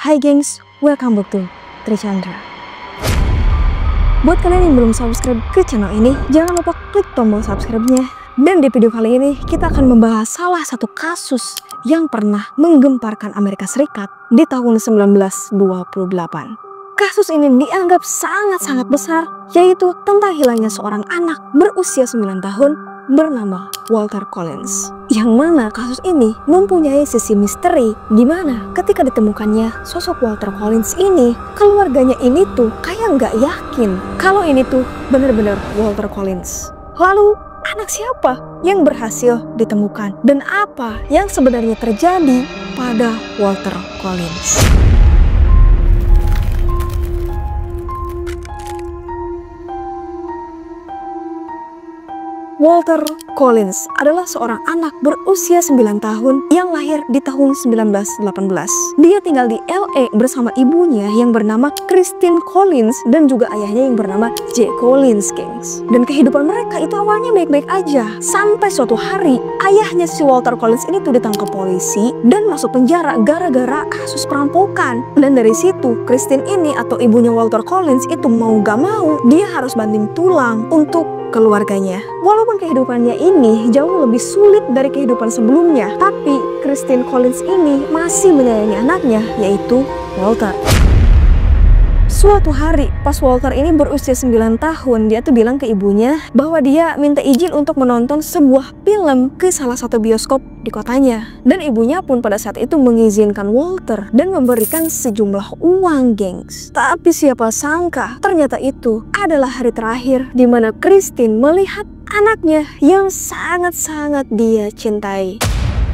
Hai gengs, welcome back to Trichandra. Buat kalian yang belum subscribe ke channel ini, jangan lupa klik tombol subscribe-nya. Dan di video kali ini, kita akan membahas salah satu kasus yang pernah menggemparkan Amerika Serikat di tahun 1928. Kasus ini dianggap sangat-sangat besar, yaitu tentang hilangnya seorang anak berusia 9 tahun bernama Walter Collins. Yang mana kasus ini mempunyai sisi misteri, di mana ketika ditemukannya sosok Walter Collins ini, keluarganya ini tuh kayak nggak yakin kalau ini tuh benar-benar Walter Collins. Lalu anak siapa yang berhasil ditemukan dan apa yang sebenarnya terjadi pada Walter Collins? Walter Collins adalah seorang anak berusia 9 tahun yang lahir di tahun 1918. Dia tinggal di LA bersama ibunya yang bernama Christine Collins dan juga ayahnya yang bernama J. Collins, gengs. Dan kehidupan mereka itu awalnya baik-baik aja. Sampai suatu hari, ayahnya si Walter Collins ini tuh ditangkap polisi dan masuk penjara gara-gara kasus perampokan. Dan dari situ, Christine ini atau ibunya Walter Collins itu mau gak mau, dia harus banting tulang untuk keluarganya. Walaupun kehidupannya ini jauh lebih sulit dari kehidupan sebelumnya, tapi Christine Collins ini masih menyayangi anaknya, yaitu Walter. Suatu hari, pas Walter ini berusia 9 tahun, dia tuh bilang ke ibunya bahwa dia minta izin untuk menonton sebuah film ke salah satu bioskop di kotanya. Dan ibunya pun pada saat itu mengizinkan Walter dan memberikan sejumlah uang, gengs. Tapi siapa sangka, ternyata itu adalah hari terakhir di mana Christine melihat anaknya yang sangat-sangat dia cintai.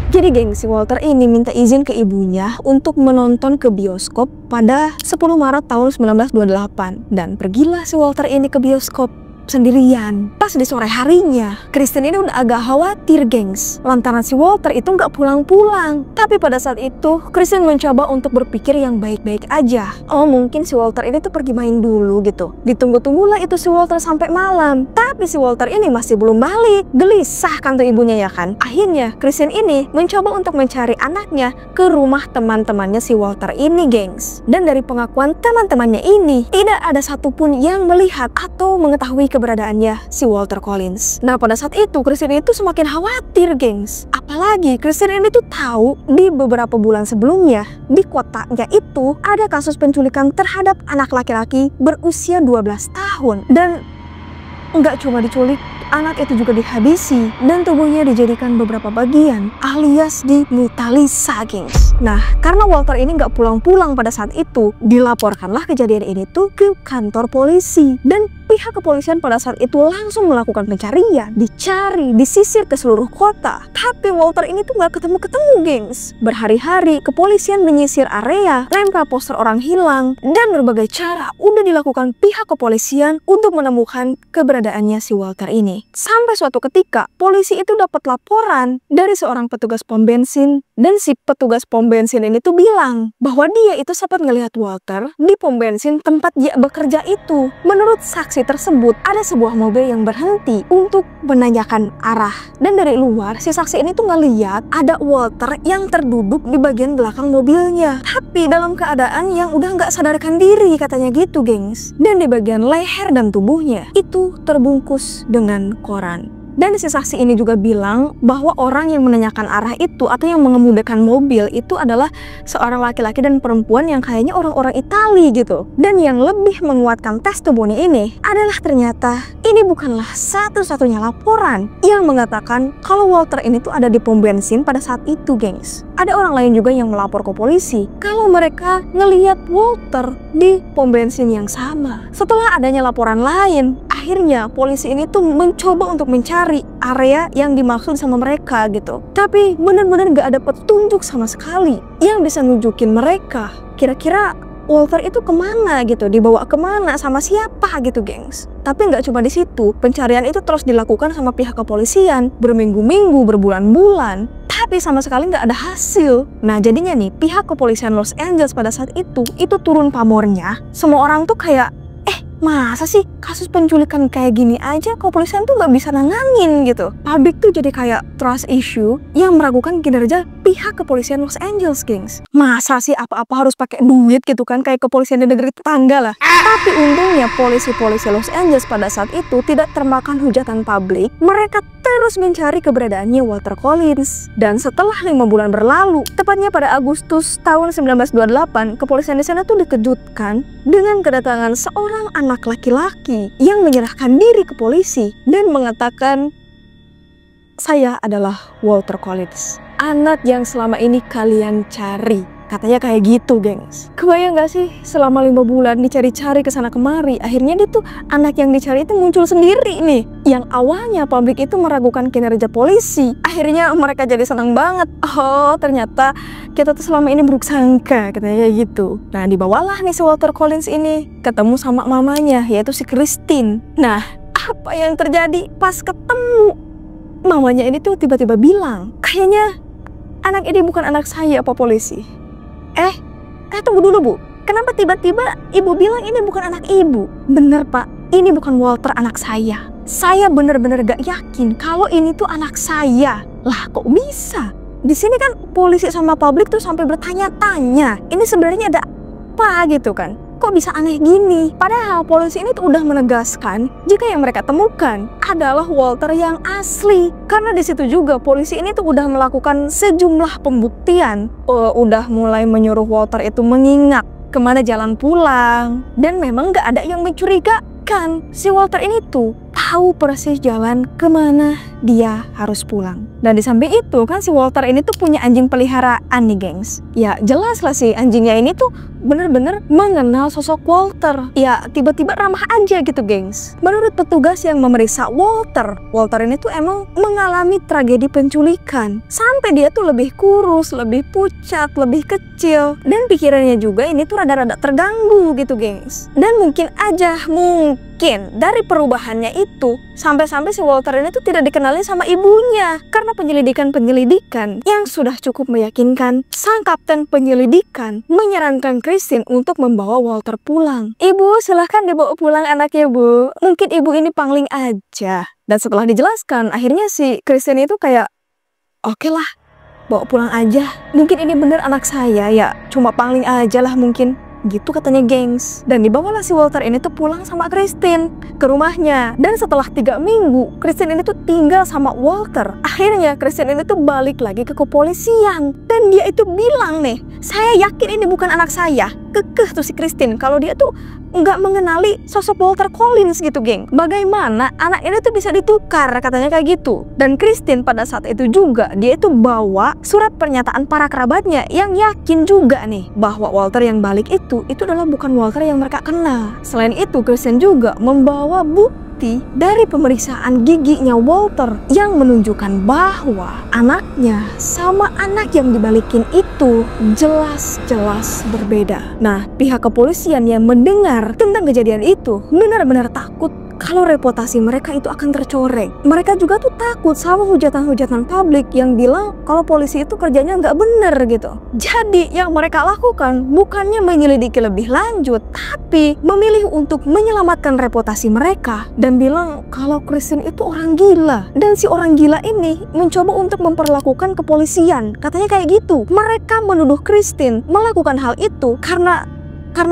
Jadi geng, si Walter ini minta izin ke ibunya untuk menonton ke bioskop pada 10 Maret tahun 1928. Dan pergilah si Walter ini ke bioskop sendirian. Pas di sore harinya, Christine ini udah agak khawatir, gengs, lantaran si Walter itu nggak pulang-pulang. Tapi pada saat itu, Christine mencoba untuk berpikir yang baik-baik aja. Oh, mungkin si Walter ini tuh pergi main dulu gitu. Ditunggu-tunggulah itu si Walter sampai malam. Tapi si Walter ini masih belum balik. Gelisah kan tuh ibunya ya kan. Akhirnya, Christine ini mencoba untuk mencari anaknya ke rumah teman-temannya si Walter ini, gengs. Dan dari pengakuan teman-temannya ini, tidak ada satupun yang melihat atau mengetahui keberadaannya si Walter Collins. Nah, pada saat itu Christine itu semakin khawatir, gengs. Apalagi Christine ini tuh tahu di beberapa bulan sebelumnya di kotanya itu ada kasus penculikan terhadap anak laki-laki berusia 12 tahun. Dan nggak cuma diculik, anak itu juga dihabisi dan tubuhnya dijadikan beberapa bagian alias dimutilasi, gengs. Nah, karena Walter ini nggak pulang-pulang pada saat itu, dilaporkanlah kejadian ini tuh ke kantor polisi. Dan pihak kepolisian pada saat itu langsung melakukan pencarian, dicari, disisir ke seluruh kota. Tapi Walter ini tuh nggak ketemu-ketemu, gengs. Berhari-hari kepolisian menyisir area, nempel poster orang hilang, dan berbagai cara udah dilakukan pihak kepolisian untuk menemukan keberadaannya si Walter ini. Sampai suatu ketika, polisi itu dapat laporan dari seorang petugas pom bensin, dan si petugas pom bensin ini tuh bilang bahwa dia itu sempat ngelihat Walter di pom bensin tempat dia bekerja itu. Menurut saksi tersebut, ada sebuah mobil yang berhenti untuk menanyakan arah. Dan dari luar, si saksi ini tuh ngeliat ada Walter yang terduduk di bagian belakang mobilnya. Tapi dalam keadaan yang udah nggak sadarkan diri, katanya gitu, gengs. Dan di bagian leher dan tubuhnya itu terbungkus dengan koran. Dan si saksi ini juga bilang bahwa orang yang menanyakan arah itu atau yang mengemudikan mobil itu adalah seorang laki-laki dan perempuan yang kayaknya orang-orang Itali gitu. Dan yang lebih menguatkan testimoni ini adalah ternyata ini bukanlah satu-satunya laporan yang mengatakan kalau Walter ini tuh ada di pom bensin pada saat itu, gengs. Ada orang lain juga yang melapor ke polisi kalau mereka ngelihat Walter di pom bensin yang sama. Setelah adanya laporan lain, akhirnya polisi ini tuh mencoba untuk mencari area yang dimaksud sama mereka gitu. Tapi benar-benar gak ada petunjuk sama sekali yang bisa nunjukin mereka kira-kira Walter itu kemana gitu, dibawa kemana, sama siapa gitu, gengs. Tapi nggak cuma di situ, pencarian itu terus dilakukan sama pihak kepolisian berminggu-minggu, berbulan-bulan. Tapi sama sekali nggak ada hasil. Nah, jadinya nih pihak kepolisian Los Angeles pada saat itu turun pamornya. Semua orang tuh kayak, masa sih kasus penculikan kayak gini aja kepolisian tuh nggak bisa nangangin gitu. Publik tuh jadi kayak trust issue yang meragukan kinerja pihak kepolisian Los Angeles, gengs. Masa sih apa-apa harus pakai duit gitu kan, kayak kepolisian di negeri tetangga lah. Tapi untungnya polisi-polisi Los Angeles pada saat itu tidak termakan hujatan publik. Mereka terus mencari keberadaannya Walter Collins. Dan setelah 5 bulan berlalu, tepatnya pada Agustus tahun 1928, kepolisian di sana tuh dikejutkan dengan kedatangan seorang anak laki-laki yang menyerahkan diri ke polisi dan mengatakan, "Saya adalah Walter Collins, anak yang selama ini kalian cari." Katanya kayak gitu, gengs. Kebayang gak sih selama 5 bulan dicari-cari kesana kemari, akhirnya dia tuh anak yang dicari itu muncul sendiri nih. Yang awalnya publik itu meragukan kinerja polisi, akhirnya mereka jadi senang banget. Oh, ternyata kita tuh selama ini buruk sangka, katanya kayak gitu. Nah, dibawalah nih si Walter Collins ini ketemu sama mamanya, yaitu si Christine. Nah, apa yang terjadi pas ketemu? Mamanya ini tuh tiba-tiba bilang, "Kayaknya anak ini bukan anak saya, Pak Polisi." Tunggu dulu, Bu. Kenapa tiba-tiba ibu bilang ini bukan anak ibu? Bener, Pak. Ini bukan Walter anak saya. Saya bener-bener gak yakin kalau ini tuh anak saya. Lah, kok bisa? Di sini kan polisi sama publik tuh sampai bertanya-tanya. Ini sebenarnya ada apa gitu kan? Kok bisa aneh gini? Padahal polisi ini tuh udah menegaskan jika yang mereka temukan adalah Walter yang asli. Karena di situ juga polisi ini tuh udah melakukan sejumlah pembuktian. Udah mulai menyuruh Walter itu mengingat kemana jalan pulang. Dan memang gak ada yang mencurigakan. Si Walter ini tuh tahu persis jalan kemana dia harus pulang. Dan di samping itu kan si Walter ini tuh punya anjing peliharaan nih, gengs. Ya jelas lah si anjingnya ini tuh bener-bener mengenal sosok Walter. Ya tiba-tiba ramah aja gitu, gengs. Menurut petugas yang memeriksa Walter ini tuh emang mengalami tragedi penculikan. Sampai dia tuh lebih kurus, lebih pucat, lebih kecil. Dan pikirannya juga ini tuh rada-rada terganggu gitu, gengs. Dan mungkin dari perubahannya itu sampai-sampai si Walter ini tuh tidak dikenali sama ibunya. Karena penyelidikan yang sudah cukup meyakinkan, sang kapten penyelidikan menyarankan Christine untuk membawa Walter pulang. "Ibu, silahkan dibawa pulang anaknya, Bu. Mungkin ibu ini pangling aja." Dan setelah dijelaskan, akhirnya si Christine itu kayak, "Oke lah, bawa pulang aja. Mungkin ini bener anak saya ya, cuma pangling aja lah mungkin." Gitu katanya, gengs. Dan dibawalah si Walter ini tuh pulang sama Christine ke rumahnya. Dan setelah 3 minggu Christine ini tuh tinggal sama Walter. Akhirnya Christine ini tuh balik lagi ke kepolisian. Dan dia itu bilang nih, "Saya yakin ini bukan anak saya." Kekeh tuh si Christine kalau dia tuh nggak mengenali sosok Walter Collins gitu, geng. Bagaimana anak ini tuh bisa ditukar, katanya kayak gitu. Dan Christine pada saat itu juga dia itu bawa surat pernyataan para kerabatnya yang yakin juga nih bahwa Walter yang balik itu adalah bukan Walter yang mereka kenal. Selain itu, Christine juga membawa bukti dari pemeriksaan giginya Walter yang menunjukkan bahwa anaknya sama anak yang dibalikin itu jelas-jelas berbeda. Nah, pihak kepolisian yang mendengar tentang kejadian itu benar-benar takut kalau reputasi mereka itu akan tercoreng. Mereka juga tuh takut sama hujatan-hujatan publik yang bilang kalau polisi itu kerjanya nggak bener gitu. Jadi yang mereka lakukan bukannya menyelidiki lebih lanjut, tapi memilih untuk menyelamatkan reputasi mereka dan bilang kalau Christine itu orang gila. Dan si orang gila ini mencoba untuk memperlakukan kepolisian. Katanya kayak gitu. Mereka menuduh Christine melakukan hal itu karena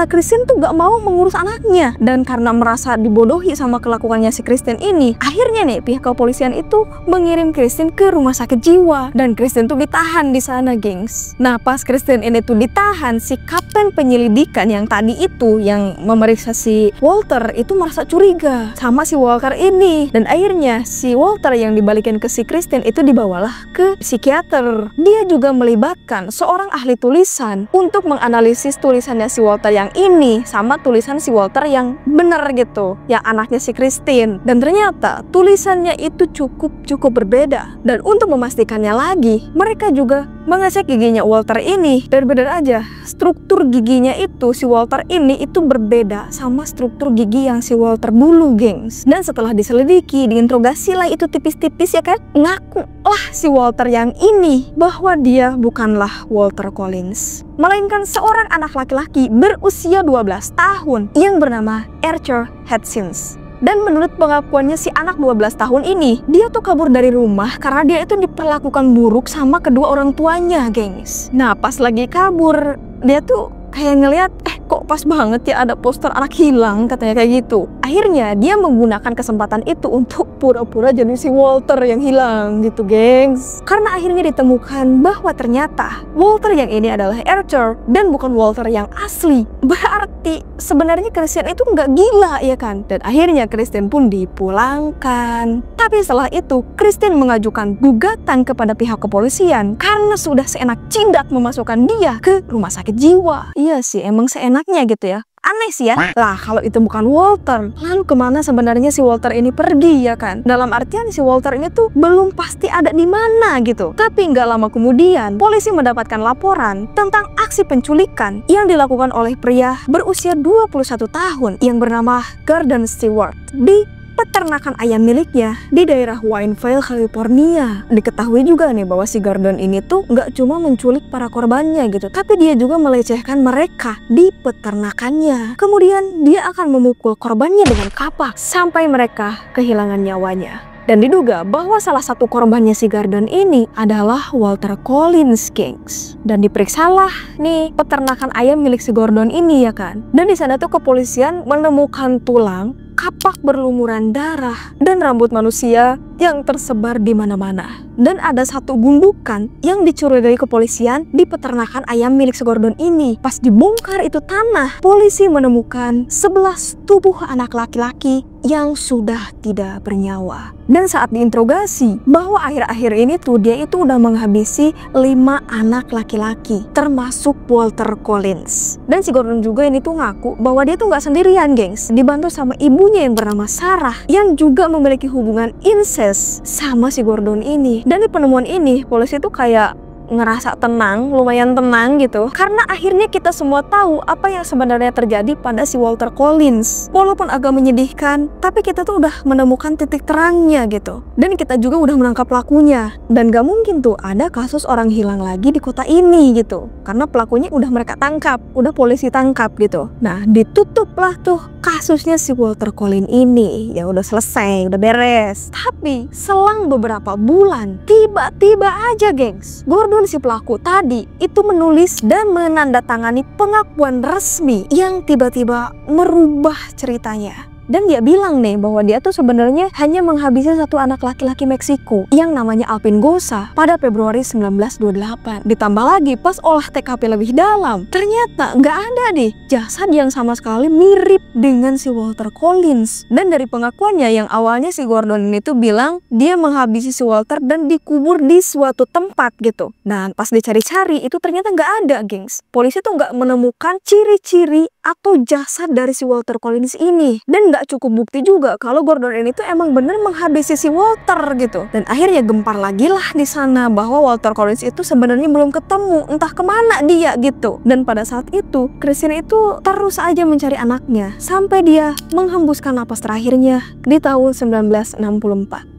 Christine tuh gak mau mengurus anaknya. Dan karena merasa dibodohi sama kelakuannya si Christine ini, akhirnya nih pihak kepolisian itu mengirim Christine ke rumah sakit jiwa. Dan Christine tuh ditahan di sana, gengs. Nah, pas Christine ini tuh ditahan, si kapten penyelidikan yang tadi itu yang memeriksa si Walter itu merasa curiga sama si Walter ini. Dan akhirnya si Walter yang dibalikin ke si Christine itu dibawalah ke psikiater. Dia juga melibatkan seorang ahli tulisan untuk menganalisis tulisannya si Walter yang ini sama tulisan si Walter yang bener gitu, yang anaknya si Christine. Dan ternyata tulisannya itu cukup berbeda. Dan untuk memastikannya lagi, mereka juga mengecek giginya Walter ini. Dan bener aja, struktur giginya itu si Walter ini itu berbeda sama struktur gigi yang si Walter dulu, gengs. Dan setelah diselidiki, diinterogasi lah itu tipis-tipis ya kan, ngaku lah si Walter yang ini bahwa dia bukanlah Walter Collins, melainkan seorang anak laki-laki berusia 12 tahun yang bernama Arthur Hutchins. Dan menurut pengakuannya si anak 12 tahun ini, dia tuh kabur dari rumah karena dia itu diperlakukan buruk sama kedua orang tuanya, gengs. Nah, pas lagi kabur, dia tuh kayak ngeliat, kok pas banget ya ada poster anak hilang, katanya kayak gitu. Akhirnya dia menggunakan kesempatan itu untuk pura-pura jadi si Walter yang hilang gitu, gengs. Karena akhirnya ditemukan bahwa ternyata Walter yang ini adalah Arthur dan bukan Walter yang asli. Berarti sebenarnya Christian itu nggak gila, ya kan? Dan akhirnya Christian pun dipulangkan. Tapi setelah itu Christian mengajukan gugatan kepada pihak kepolisian karena sudah seenak cindak memasukkan dia ke rumah sakit jiwa. Iya sih, emang seenaknya gitu ya. Aneh sih ya. Lah, kalau itu bukan Walter, lalu kemana sebenarnya si Walter ini pergi, ya kan? Dalam artian si Walter ini tuh belum pasti ada di mana gitu. Tapi nggak lama kemudian, polisi mendapatkan laporan tentang aksi penculikan yang dilakukan oleh pria berusia 21 tahun yang bernama Gordon Stewart di peternakan ayam miliknya di daerah Wineville, California. Diketahui juga nih bahwa si Gordon ini tuh nggak cuma menculik para korbannya gitu, tapi dia juga melecehkan mereka di peternakannya. Kemudian dia akan memukul korbannya dengan kapak sampai mereka kehilangan nyawanya. Dan diduga bahwa salah satu korbannya si Gordon ini adalah Walter Collins, gengs. Dan diperiksalah nih peternakan ayam milik si Gordon ini, ya kan. Dan di sana tuh kepolisian menemukan tulang, kapak berlumuran darah, dan rambut manusia yang tersebar di mana-mana. Dan ada satu gundukan yang dicurigai kepolisian di peternakan ayam milik si Gordon ini. Pas dibongkar itu tanah, polisi menemukan 11 tubuh anak laki-laki yang sudah tidak bernyawa. Dan saat diinterogasi, bahwa akhir-akhir ini tuh dia itu udah menghabisi 5 anak laki-laki, termasuk Walter Collins. Dan si Gordon juga ini tuh ngaku bahwa dia tuh nggak sendirian, gengs. Dibantu sama ibunya yang bernama Sarah, yang juga memiliki hubungan incest sama si Gordon ini. Dan di penemuan ini, polisi tuh kayak ngerasa tenang, lumayan tenang gitu, karena akhirnya kita semua tahu apa yang sebenarnya terjadi pada si Walter Collins. Walaupun agak menyedihkan, tapi kita tuh udah menemukan titik terangnya gitu, dan kita juga udah menangkap pelakunya. Dan gak mungkin tuh ada kasus orang hilang lagi di kota ini gitu, karena pelakunya udah mereka tangkap, udah polisi tangkap gitu. Nah, ditutuplah tuh kasusnya si Walter Collins ini. Ya udah selesai, udah beres. Tapi selang beberapa bulan, tiba-tiba aja, gengs, Gordon si pelaku tadi itu menulis dan menandatangani pengakuan resmi yang tiba-tiba merubah ceritanya. Dan dia bilang nih bahwa dia tuh sebenarnya hanya menghabisi satu anak laki-laki Meksiko yang namanya Alvin Gosa pada Februari 1928. Ditambah lagi pas olah TKP lebih dalam, ternyata nggak ada deh jasad yang sama sekali mirip dengan si Walter Collins. Dan dari pengakuannya yang awalnya si Gordon ini tuh bilang dia menghabisi si Walter dan dikubur di suatu tempat gitu. Dan pas dicari-cari itu ternyata nggak ada, gengs. Polisi tuh nggak menemukan ciri-ciri atau jasad dari si Walter Collins ini. Dan nggak cukup bukti juga kalau Gordon ini tuh emang bener menghabisi si Walter gitu. Dan akhirnya gempar lagi lah di sana bahwa Walter Collins itu sebenarnya belum ketemu, entah kemana dia gitu. Dan pada saat itu Christian itu terus aja mencari anaknya sampai dia menghembuskan napas terakhirnya di tahun 1964.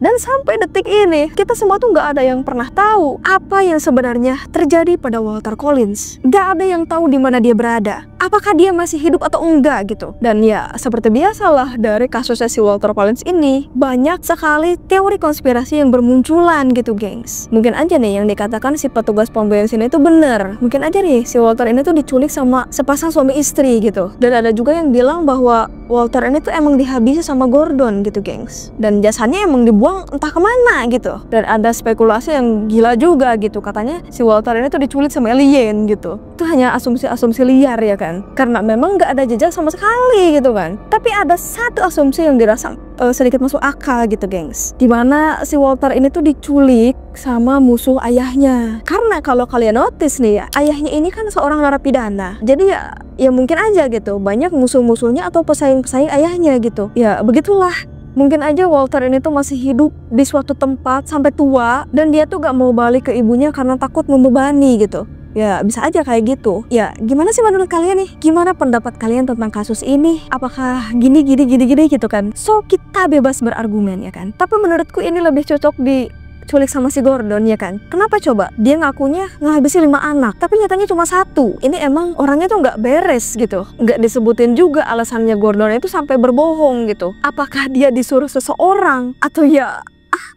Dan sampai detik ini kita semua tuh nggak ada yang pernah tahu apa yang sebenarnya terjadi pada Walter Collins. Nggak ada yang tahu di mana dia berada, apakah dia masih hidup atau enggak gitu. Dan ya seperti biasalah dari kasusnya si Walter Collins ini, banyak sekali teori konspirasi yang bermunculan gitu, gengs. Mungkin aja nih yang dikatakan si petugas pom bensin itu bener. Mungkin aja nih si Walter ini tuh diculik sama sepasang suami istri gitu. Dan ada juga yang bilang bahwa Walter ini tuh emang dihabisi sama Gordon gitu, gengs. Dan jasadnya emang dibuang entah kemana gitu. Dan ada spekulasi yang gila juga gitu, katanya si Walter ini tuh diculik sama alien gitu. Itu hanya asumsi-asumsi liar ya kan, karena memang nggak ada jejak sama sekali gitu kan. Tapi ada satu asumsi yang dirasa sedikit masuk akal gitu, gengs, dimana si Walter ini tuh diculik sama musuh ayahnya. Karena kalau kalian notice nih ya, ayahnya ini kan seorang narapidana, jadi ya mungkin aja gitu banyak musuh-musuhnya atau pesaing-pesaing ayahnya gitu. Ya begitulah, mungkin aja Walter ini tuh masih hidup di suatu tempat sampai tua dan dia tuh gak mau balik ke ibunya karena takut membebani gitu. Ya bisa aja kayak gitu. Ya gimana sih menurut kalian nih? Gimana pendapat kalian tentang kasus ini? Apakah gini gitu kan? So kita bebas berargumen ya kan. Tapi menurutku ini lebih cocok diculik sama si Gordon ya kan. Kenapa coba? Dia ngakunya ngabisin 5 anak, tapi nyatanya cuma 1. Ini emang orangnya tuh nggak beres gitu. Nggak disebutin juga alasannya Gordon itu sampai berbohong gitu. Apakah dia disuruh seseorang atau ya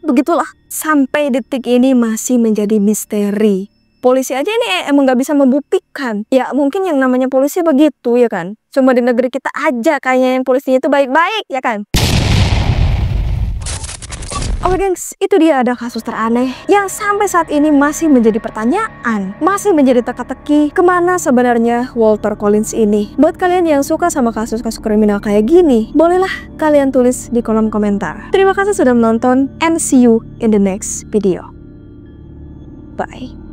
begitulah. Sampai detik ini masih menjadi misteri. Polisi aja ini emang nggak bisa membuktikan. Ya mungkin yang namanya polisi begitu ya kan. Cuma di negeri kita aja kayaknya yang polisinya itu baik-baik ya kan. Oke gengs, itu dia ada kasus teraneh yang sampai saat ini masih menjadi pertanyaan, masih menjadi teka-teki kemana sebenarnya Walter Collins ini. Buat kalian yang suka sama kasus-kasus kriminal kayak gini, bolehlah kalian tulis di kolom komentar. Terima kasih sudah menonton and see you in the next video. Bye.